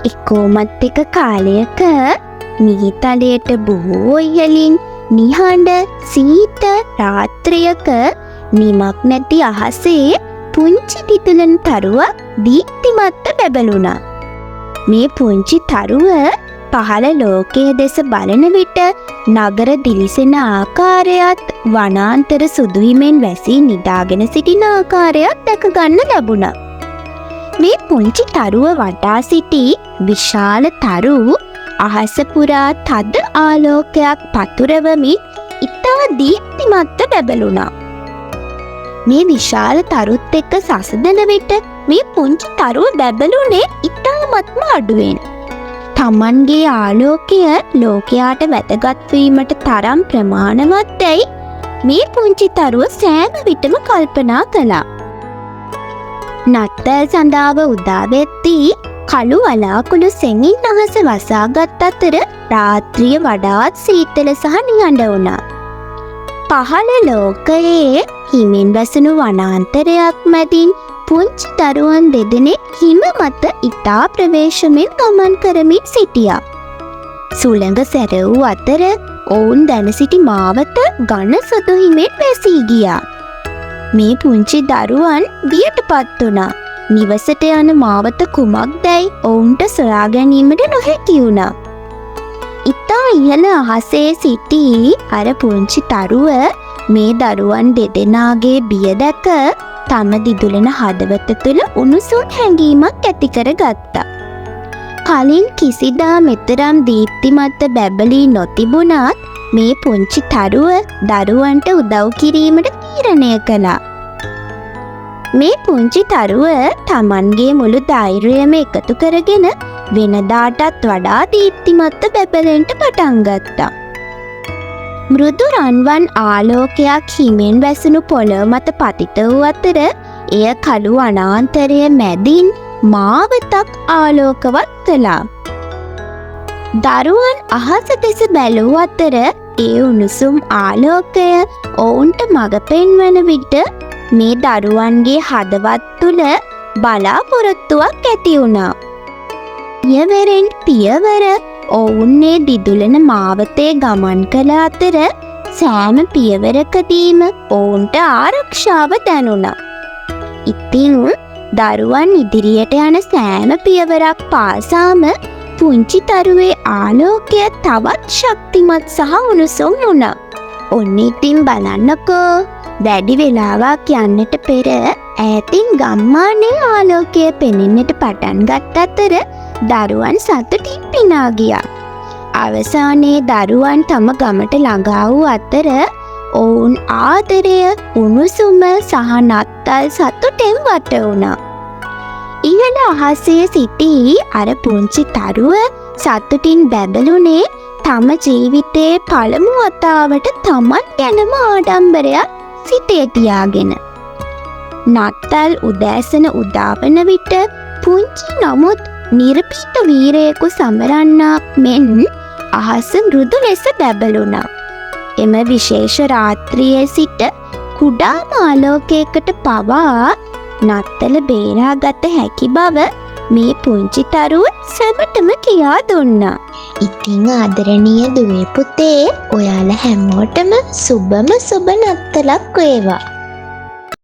එකෝමත් එක කාලයක මීතලයට බොහෝ ඉහළින් නිහඬ සීත රාත්‍රියක නිමක් නැති අහසේ පුංචි දිදුලන තරුවක් දීප්තිමත්ව බැබළුණා. මේ පුංචි තරුව පහළ ලෝකයේ දෙස බලන විට නගර දිලිසෙන ආකාරයත් වනාන්තර සුදුහිමෙන් වැසී නිදාගෙන සිටින ආකාරයත් දැක ගන්න ලැබුණා. මේ පුංචි තරුව වටා සිටි විශාල තරු අහස පුරා තද ආලෝකයක් පතුරවමින් ඉතා දීප්තිමත්ව බැබළුණා. මේ විශාල තරුත් එක්ක සසදන විට මේ පුංචි තරුව බැබළුනේ ඉතාමත්ම අඩුවෙන්. තමන්ගේ ආලෝකය ලෝකයාට වැදගත් වීමට තරම් ප්‍රමාණවත්යි මේ පුංචි තරුව සෑම විටම කල්පනා කළා. නත්තල් සඳාව උදා වෙද්දී කළු වලාකුළු සෙමින් අහස වසාගත් අතර රාත්‍රිය වඩාත් සීතල සහ නිහඬ වුණා. පහළ ලෝකයේ හිමින් වැසුණු වනාන්තරයක් මැදින් පුංචි දරුවන් දෙදෙනෙක් හිම මත ඉතා ප්‍රවේශමෙන් ගමන් කරමින් සිටියා. සුළඟ සැරවූ අතර ඔවුන් දැන සිටි මාවත ඝන සුදු හිමෙන් වැසී ගියා. මේ පුංචි දරුවන් බියටපත් වුණා. නිවසට යන මාවත කුමක්දැයි ඔවුන්ට සොයා ගැනීමට නොහැකි වුණා. ඉතා ඉහළ අහසේ සිටි අර පුංචි තරුව මේ දරුවන් දෙදෙනාගේ බිය දැක තම දිදුලන හදවත තුළ උණුසුම් හැඟීමක් ඇති කර ගත්තා. කලින් කිසිදා මෙතරම් දීප්තිමත්ව බැබලී නොතිබුණත් මේ පුංචි තරුව දරුවන්ට උදව් කිරීමට තීරණය කළා. මේ පුංචි තරුව තමන්ගේ මුළු ධෛර්යයම එකතු කරගෙන වෙනදාටත් වඩා දීප්තිමත්ව බැබලෙන්ට පටන් ගත්තා. මෘදු රන්වන් ආලෝකයක් හිමෙන් වැසුණු පොළොව මත පතිත වූ අතර එය කළු වනාන්තරය මැදින් මාවතක් ආලෝකවත් කළා. දරුවන් අහස දෙස බැලූ අතර ඒ උණුසුම් ආලෝකය ඔවුන්ට මඟ පෙන්වන විට මේ දරුවන්ගේ හදවත් තුළ බලාපොරොත්තුවක් ඇති වුණා. පියවරෙන් පියවර ඔවුන්නේ දිදුලන මාවතේ ගමන් කළ අතර සෑම පියවරකදීම ඔවුන්ට ආරක්ෂාව දැනුණා. ඉතින් දරුවන් ඉදිරියට යන සෑම පියවරක් පාසාම පුංචි තරුවේ ආලෝකය තවත් ශක්තිමත් සහ උණුසුම් වුණා. ඔන්න ඉතින් බලන්නකෝ, වැඩි වෙලාවක් යන්නට පෙර ඈතින් ගම්මානයේ ආලෝකය පෙනෙන්නට පටන් ගත් අතර දරුවන් සතුටින් පිනා ගියා. අවසානයේ දරුවන් තම ගමට ළඟා වූ අතර ඔවුන් ආදරය, උණුසුම සහ නත්තල් සතුටෙන් වට වුණා. ඉහළ අහසේ සිටි අර පුංචි තරුව සතුටින් බැබළුනේ තම ජීවිතයේ පළමු වතාවට තමන් ගැනම ආඩම්බරයක් සිතේ තියාගෙන. නත්තල් උදෑසන උදාවන විට පුංචි නමුත් නිර්භීත වීරයෙකු සමරන්නාක් මෙන් අහස මෘදු ලෙස බැබළුණා. එම විශේෂ රාත්‍රියේ සිට කුඩාම ආලෝකයකට පවා නත්තල බේරාගත හැකි බව මේ පුංචි තරුව සැමටම කියා දුන්නා. ඉතින් ආදරණීය දුවේ පුතේ, ඔයාලා හැමෝටම සුබම සුබ නත්තලක් වේවා.